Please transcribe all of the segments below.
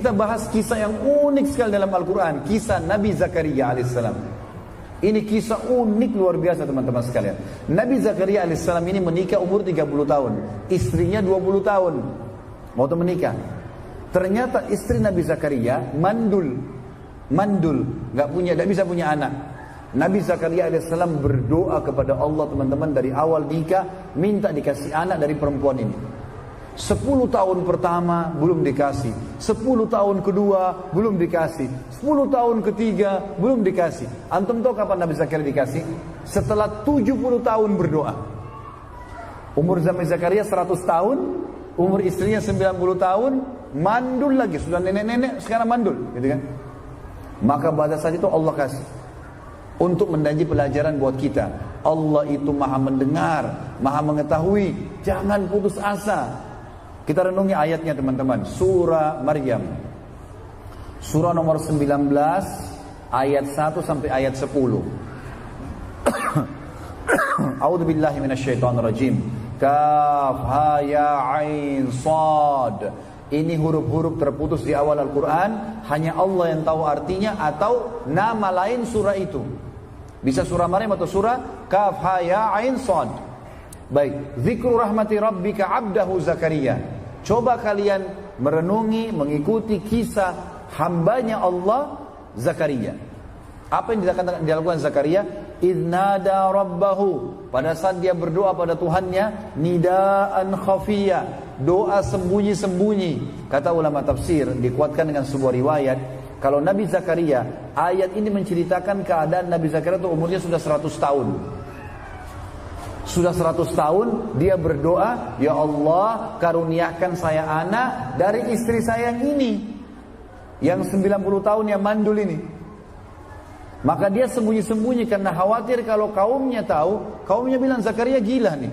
Kita bahas kisah yang unik sekali dalam Al-Quran. Kisah Nabi Zakaria alaihissalam. Ini kisah unik luar biasa teman-teman sekalian. Nabi Zakaria alaihissalam ini menikah umur 30 tahun. Istrinya 20 tahun. Waktu menikah. Ternyata istri Nabi Zakaria mandul. Gak bisa punya anak. Nabi Zakaria alaihissalam berdoa kepada Allah teman-teman dari awal nikah. Minta dikasih anak dari perempuan ini. 10 tahun pertama belum dikasih, 10 tahun kedua belum dikasih, 10 tahun ketiga belum dikasih. Antum tahu kapan Nabi Zakaria dikasih? Setelah 70 tahun berdoa. Umur Nabi Zakaria 100 tahun, umur istrinya 90 tahun, mandul lagi, sudah nenek-nenek sekarang mandul, gitu kan? Maka pada saat itu Allah kasih untuk menjadi pelajaran buat kita. Allah itu maha mendengar, maha mengetahui, jangan putus asa. Kita renungi ayatnya teman-teman. Surah Maryam. Surah nomor 19 ayat 1 sampai ayat 10. A'udzu billahi minasyaitonir rajim. Kaf ha ya ain sad. Ini huruf-huruf terputus di awal Al-Qur'an, hanya Allah yang tahu artinya atau nama lain surah itu. Bisa surah Maryam atau surah Kaf ha ya ain sad. Baik, zikru rahmati rabbika 'abdahu Zakaria. Coba kalian merenungi, mengikuti kisah hambanya Allah Zakaria. Apa yang dilakukan Zakaria? Idnada rabbahu. Pada saat dia berdoa pada Tuhannya, nidaan khafiyya, doa sembunyi-sembunyi. Kata ulama tafsir, dikuatkan dengan sebuah riwayat, kalau Nabi Zakaria, ayat ini menceritakan keadaan Nabi Zakaria itu umurnya sudah 100 tahun. Sudah 100 tahun dia berdoa, ya Allah karuniakan saya anak dari istri saya yang ini, yang 90 tahun yang mandul ini. Maka dia sembunyi-sembunyi karena khawatir kalau kaumnya tahu, kaumnya bilang Zakaria gila nih.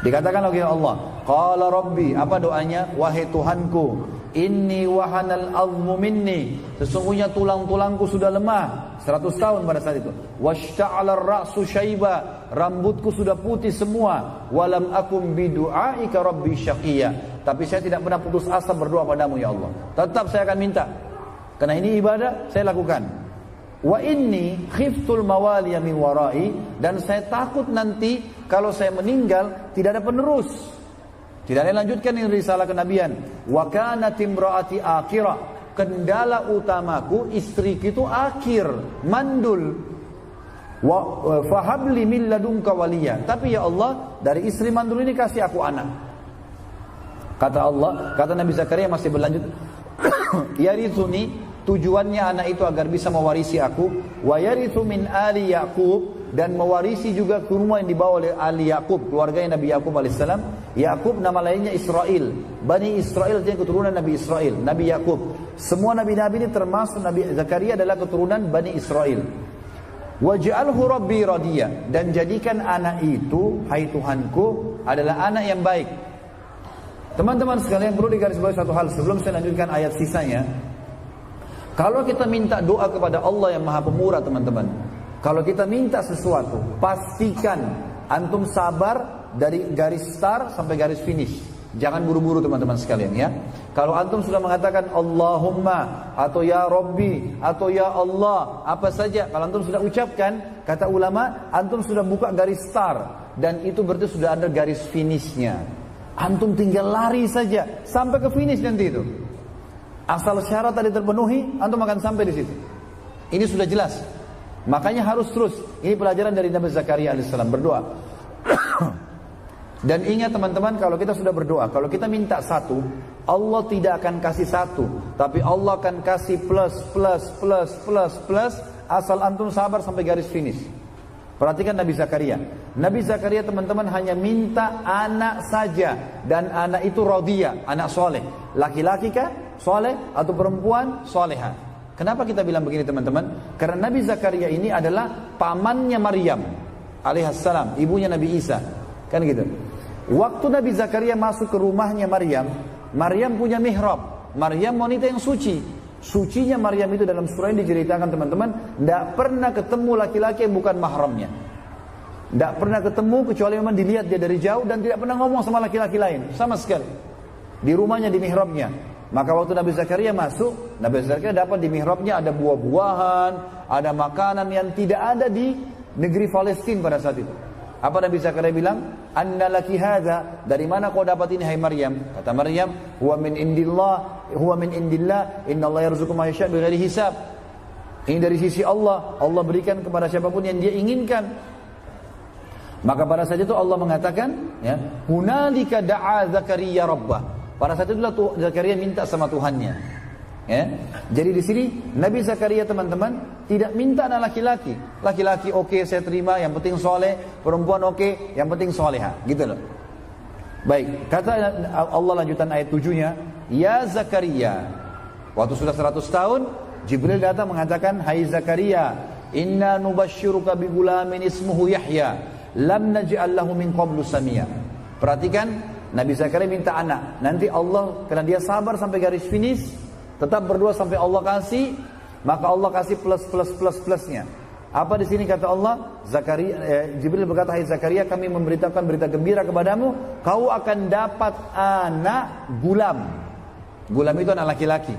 Dikatakan oleh Allah, qala rabbi, apa doanya? Wahai Tuhanku, inni wahanal azmu minni, sesungguhnya tulang-tulangku sudah lemah. 100 tahun pada saat itu. Washta'ala ar-ra'su syaiba, rambutku sudah putih semua. Walam akum bidu'aika rabbi syaqiyya, tapi saya tidak pernah putus asa berdoa padamu ya Allah. Tetap saya akan minta, karena ini ibadah saya lakukan. Wa inni khiftul mawaliya min warai, dan saya takut nanti kalau saya meninggal tidak ada penerus, tidak ada yang lanjutkan ini risalah kenabian. Wa kanat imraati akhirah, kendala utamaku istriku itu akhir, mandul. Wa fahabli min ladunka waliya, tapi ya Allah dari istri mandul ini kasih aku anak. Kata Allah, kata Nabi Zakaria masih berlanjut, yarithuni, tujuannya anak itu agar bisa mewarisi aku, wa yarithu min ali Yaqub, dan mewarisi juga kurma yang dibawa oleh ali Yaqub, keluarganya Nabi Yaqub alaihissalam. Yaqub nama lainnya Israel. Bani Israel itu keturunan Nabi Israel, Nabi Yaqub. Semua nabi-nabi ini termasuk Nabi Zakaria adalah keturunan Bani Israel. Waj'alhu rabbi radiya, dan jadikan anak itu, hai Tuhanku, adalah anak yang baik. Teman-teman sekalian, perlu digarisbawahi satu hal sebelum saya lanjutkan ayat sisanya. Kalau kita minta doa kepada Allah yang Maha Pemurah teman-teman, kalau kita minta sesuatu, pastikan antum sabar dari garis start sampai garis finish. Jangan buru-buru teman-teman sekalian ya. Kalau antum sudah mengatakan Allahumma atau ya Rabbi atau ya Allah, apa saja, kalau antum sudah ucapkan, kata ulama, antum sudah buka garis start, dan itu berarti sudah ada garis finishnya. Antum tinggal lari saja sampai ke finish nanti itu. Asal syarat tadi terpenuhi, antum akan sampai di situ. Ini sudah jelas. Makanya harus terus. Ini pelajaran dari Nabi Zakaria alaihissalam, berdoa. Dan ingat teman-teman, kalau kita sudah berdoa, kalau kita minta satu, Allah tidak akan kasih satu, tapi Allah akan kasih plus, asal antum sabar sampai garis finish. Perhatikan Nabi Zakaria. Nabi Zakaria teman-teman hanya minta anak saja, dan anak itu radiyah, anak soleh. Laki-laki kah? Soleh atau perempuan? Soleha. Kenapa kita bilang begini teman-teman? Karena Nabi Zakaria ini adalah pamannya Maryam alaihissalam, ibunya Nabi Isa. Kan gitu. Waktu Nabi Zakaria masuk ke rumahnya Maryam, Maryam punya mihrab. Maryam wanita yang suci. Sucinya Maryam itu dalam surah ini diceritakan teman-teman, tidak pernah ketemu laki-laki yang bukan mahramnya. Tidak pernah ketemu kecuali memang dilihat dia dari jauh, dan tidak pernah ngomong sama laki-laki lain sama sekali. Di rumahnya, di mihrabnya. Maka waktu Nabi Zakaria masuk, Nabi Zakaria dapat di mihrabnya ada buah-buahan, ada makanan yang tidak ada di negeri Palestina pada saat itu. Apa Nabi Zakaria bilang? Anna laki hadza, dari mana kau dapat ini hai Maryam? Kata Maryam, huwa min indillah, innallaha yarzuqu man yasha' bighairi hisab. Ini dari sisi Allah, Allah berikan kepada siapapun yang dia inginkan. Maka pada saat itu Allah mengatakan, ya, hunalika da'a Zakaria rabbah. Pada saat itulah Zakaria minta sama Tuhannya. Ya. Jadi di sini Nabi Zakaria teman-teman tidak minta anak laki-laki. Laki-laki oke, saya terima, yang penting soleh. Perempuan oke, yang penting soleha. Gitu loh. Baik, kata Allah lanjutan ayat 7-nya, ya Zakaria. Waktu sudah 100 tahun, Jibril datang mengatakan, hai Zakaria, inna nubashiruka bi gulamin ismuhu Yahya, lam naj'al lahu min qablu samia. Perhatikan, Nabi Zakaria minta anak. Nanti Allah, karena dia sabar sampai garis finish, tetap berdoa sampai Allah kasih, maka Allah kasih plusnya. Apa di sini kata Allah? Jibril berkata, hai Zakaria, kami memberitakan berita gembira kepadamu, kau akan dapat anak gulam. Gulam itu anak laki-laki.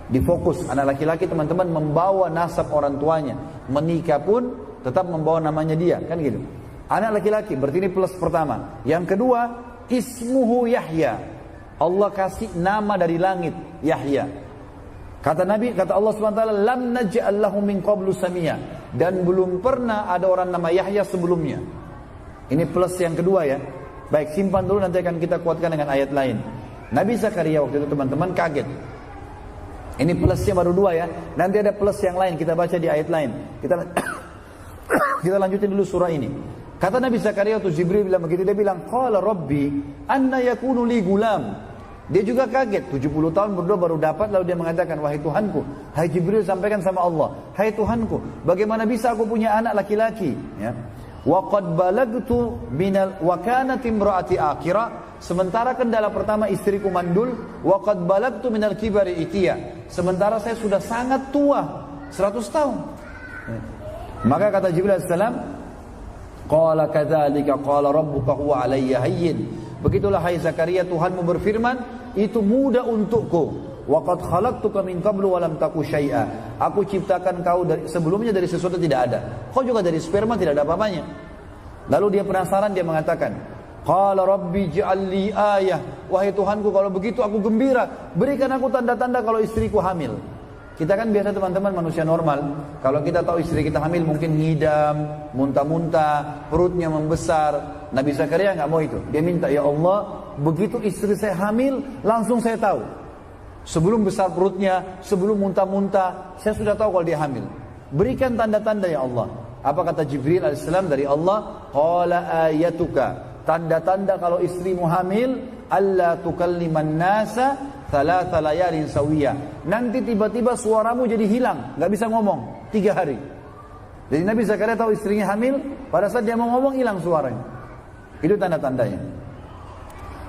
Difokus, anak laki-laki teman-teman membawa nasab orang tuanya. Menikah pun tetap membawa namanya dia, kan gitu. Anak laki-laki, berarti ini plus pertama. Yang kedua, ismuhu Yahya. Allah kasih nama dari langit, Yahya. Kata Nabi, kata Allah SWT, lam naj'al lahu min qablu samia. Dan belum pernah ada orang nama Yahya sebelumnya. Ini plus yang kedua ya. Baik, simpan dulu, nanti akan kita kuatkan dengan ayat lain. Nabi Zakaria waktu itu teman-teman kaget. Ini plusnya baru 2 ya. Nanti ada plus yang lain, kita baca di ayat lain. Kita lanjutin dulu surah ini. Kata Nabi Zakaria waktu Jibril bilang begitu, dia bilang, qala rabbi anna yakunu li gulam. Dia juga kaget, 70 tahun berdoa baru dapat, lalu dia mengatakan, wahai Tuhanku, hai Jibril sampaikan sama Allah, hai Tuhanku, bagaimana bisa aku punya anak laki-laki? Ya. Wa qad balagtu minal wa kanat imraati akhira, sementara kendala pertama istriku mandul, wa qad balagtu minal kibari itiya, sementara saya sudah sangat tua, 100 tahun. Ya. Maka kata Jibril alaihissalam, qala kadzalika qala rabbuka huwa alayya hayyin. Begitulah hai Zakaria, Tuhanmu berfirman, itu mudah untukku. Wa qad khalaqtuka min qablu wa lam taku syai'a. Aku ciptakan kau sebelumnya dari sesuatu tidak ada. Kau juga dari sperma tidak ada apa-apanya. Lalu dia penasaran, dia mengatakan, qala rabbi ij'al li ayah. Wahai Tuhanku, kalau begitu aku gembira, berikan aku tanda-tanda kalau istriku hamil. Kita kan biasa teman-teman manusia normal, kalau kita tahu istri kita hamil mungkin ngidam, muntah-muntah, perutnya membesar. Nabi Zakaria nggak mau itu. Dia minta, ya Allah, begitu istri saya hamil, langsung saya tahu. Sebelum besar perutnya, sebelum muntah-muntah, saya sudah tahu kalau dia hamil. Berikan tanda-tanda ya Allah. Apa kata Jibril alaihissalam dari Allah? Qala ayatuka, tanda-tanda kalau istrimu hamil, alla tukalliman nasa thalatha layalin sawiya. Nanti tiba-tiba suaramu jadi hilang, nggak bisa ngomong 3 hari. Jadi Nabi Zakaria tahu istrinya hamil, pada saat dia mau ngomong hilang suaranya. Itu tanda-tandanya.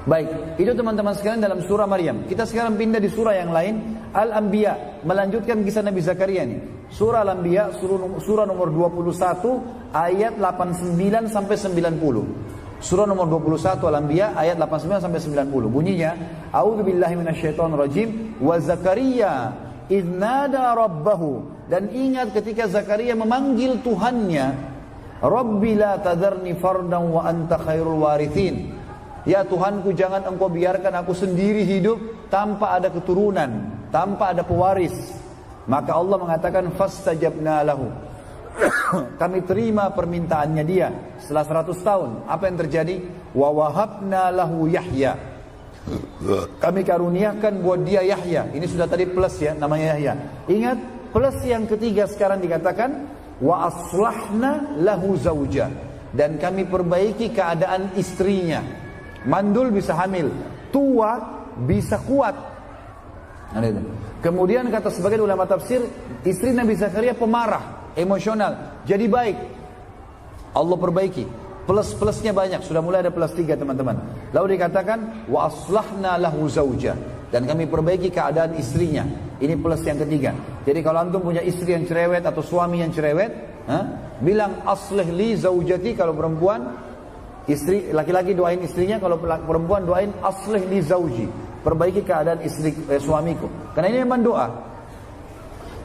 Baik, itu teman-teman sekalian dalam surah Maryam. Kita sekarang pindah di surah yang lain, Al-Anbiya, melanjutkan kisah Nabi Zakaria ini. Surah Al-Anbiya, surah nomor 21, ayat 89 sampai 90. Surah nomor 21 Al-Anbiya ayat 89 sampai 90. Bunyinya, A'udzubillahi minasyaitonirrajim, wa Zakaria idz nada rabbahu. Dan ingat ketika Zakaria memanggil Tuhannya, Rabbi la tadharni fardan wa anta khairul warithin. Ya Tuhanku, jangan engkau biarkan aku sendiri hidup tanpa ada keturunan, tanpa ada pewaris. Maka Allah mengatakan fastajabna lahu. Kami terima permintaannya dia setelah 100 tahun. Apa yang terjadi? Wa wahabna lahu Yahya. Kami karuniakan buat dia Yahya. Ini sudah tadi plus ya, namanya Yahya. Ingat, plus yang ketiga sekarang dikatakan wa aslahna lahu zauja. Dan kami perbaiki keadaan istrinya. Mandul bisa hamil, tua bisa kuat. Kemudian kata sebagian ulama tafsir, istri Nabi Zakaria pemarah, emosional, jadi baik. Allah perbaiki. Plus-plusnya banyak, sudah mulai ada plus 3 teman-teman. Lalu dikatakan wa aslahna lahu zauja, dan kami perbaiki keadaan istrinya. Ini plus yang ketiga. Jadi kalau antum punya istri yang cerewet atau suami yang cerewet, bilang aslih li zaujati. Kalau perempuan, istri laki-laki doain istrinya, kalau perempuan doain aslih li zauji. perbaiki keadaan suamiku. Karena ini memang doa.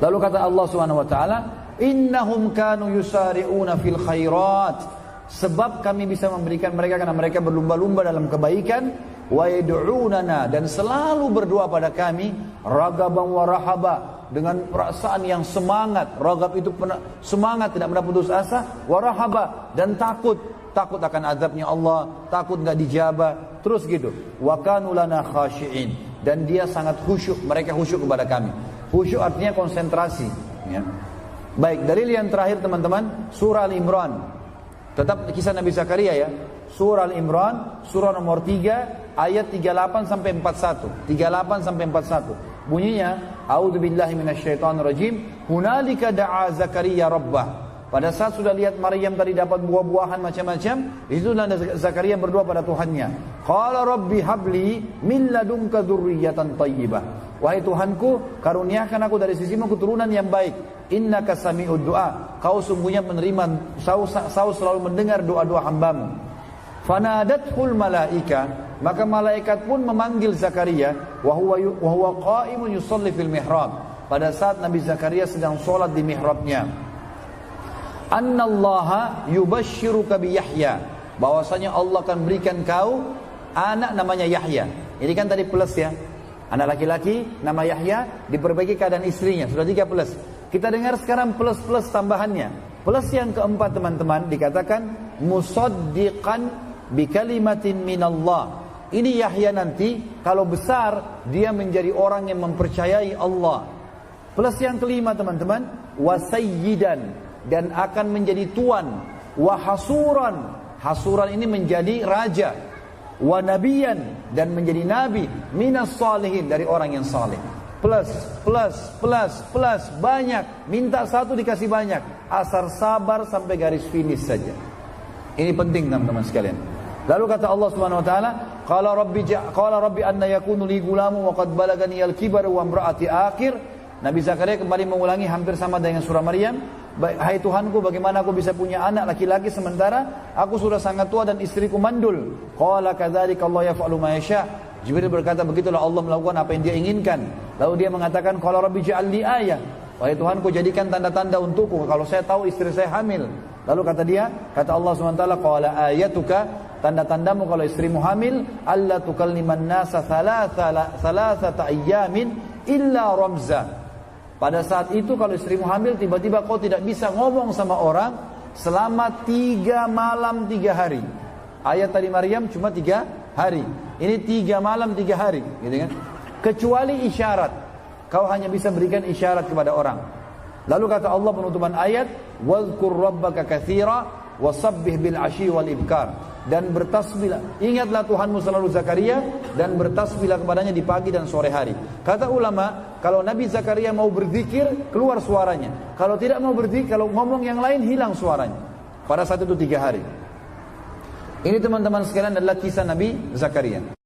Lalu kata Allah Subhanahu wa taala, innahum kanu yusari'una fil khairat, sebab kami bisa memberikan mereka karena mereka berlumba-lumba dalam kebaikan, wa yad'unana, dan selalu berdoa pada kami, ragaban wa rahaba, dengan perasaan yang semangat. Ragab itu semangat, tidak pernah putus asa, wa rahaba, dan takut akan azabnya Allah, takut enggak dijabah, terus gitu. Wa kanu lana khashi'in, dan dia sangat khusyuk, mereka khusyuk kepada kami. Khusyuk artinya konsentrasi, ya. Baik, dalil yang terakhir teman-teman, surah Al-Imran. Tetap kisah Nabi Zakaria ya. Surah Al-Imran, surah nomor 3, ayat 38 sampai 41. 38 sampai 41. Bunyinya, a'udzubillahi minasyaitonirrajim, hunalika da'a Zakaria rabbah. Pada saat sudah lihat Maryam tadi dapat buah-buahan macam-macam, itulah Zakaria berdoa pada Tuhannya. Qala rabbi habli min ladunka dzurriyyatan thayyibah. Wahai Tuhanku, karuniakan aku dari sisimu keturunan yang baik. Innaka sami'ud du'a. Kau sungguhnya menerima, kau selalu mendengar doa-doa hambamu. Fanadathul malaika, maka malaikat pun memanggil Zakaria, wa huwa qa'imun yusalli fil mihrab. Pada saat Nabi Zakaria sedang sholat di mihrabnya. Annallaha yubashshiruka bi Yahya, bahwasanya Allah akan berikan kau anak namanya Yahya. Ini kan tadi plus ya. Anak laki-laki nama Yahya, diperbaiki keadaan istrinya, sudah 3 plus. Kita dengar sekarang plus-plus tambahannya. Plus yang keempat teman-teman dikatakan musaddiqan bi kalimatin minallah. Ini Yahya nanti kalau besar dia menjadi orang yang mempercayai Allah. Plus yang kelima teman-teman, wasayyidan, dan akan menjadi tuan, wa hasuran, hasuran ini menjadi raja, wa nabiyan, dan menjadi nabi, minas salihin, dari orang yang saleh. Plus, banyak, minta satu dikasih banyak, asal sabar sampai garis finish saja. Ini penting teman-teman sekalian. Lalu kata Allah Subhanahu wa taala, qala rabbi anna yakunu li gulamu wa qad balagani al-kibar wa imraati akhir. Nabi Zakaria kembali mengulangi hampir sama dengan surah Maryam. Hai Tuhanku, bagaimana aku bisa punya anak laki-laki sementara aku sudah sangat tua dan istriku mandul. Qala kadzalika Allah yaf'alu ma yasha. Jibril berkata, begitulah Allah melakukan apa yang dia inginkan. Lalu dia mengatakan, qala rabbi ja'al li ayah. Wahai Tuhanku, jadikan tanda-tanda untukku kalau saya tahu istri saya hamil. Lalu kata dia, kata Allah SWT, qala ayatuka, tanda-tandamu kalau istrimu hamil, alla tukalliman nasa thalathata ayyamin illa ramza. Pada saat itu kalau istrimu hamil, tiba-tiba kau tidak bisa ngomong sama orang selama 3 malam 3 hari. Ayat tadi Maryam cuma 3 hari. Ini 3 malam 3 hari, gitu kan? Kecuali isyarat. Kau hanya bisa berikan isyarat kepada orang. Lalu kata Allah penutupan ayat, "Wadhkur rabbaka katsira wasabbih bil 'ashyi wal ibkar." Dan bertasbihlah, ingatlah Tuhanmu selalu Zakaria, dan bertasbihlah kepadanya di pagi dan sore hari. Kata ulama, kalau Nabi Zakaria mau berzikir, keluar suaranya. Kalau tidak mau berzikir, kalau ngomong yang lain, hilang suaranya. Pada saat itu 3 hari. Ini teman-teman sekalian adalah kisah Nabi Zakaria.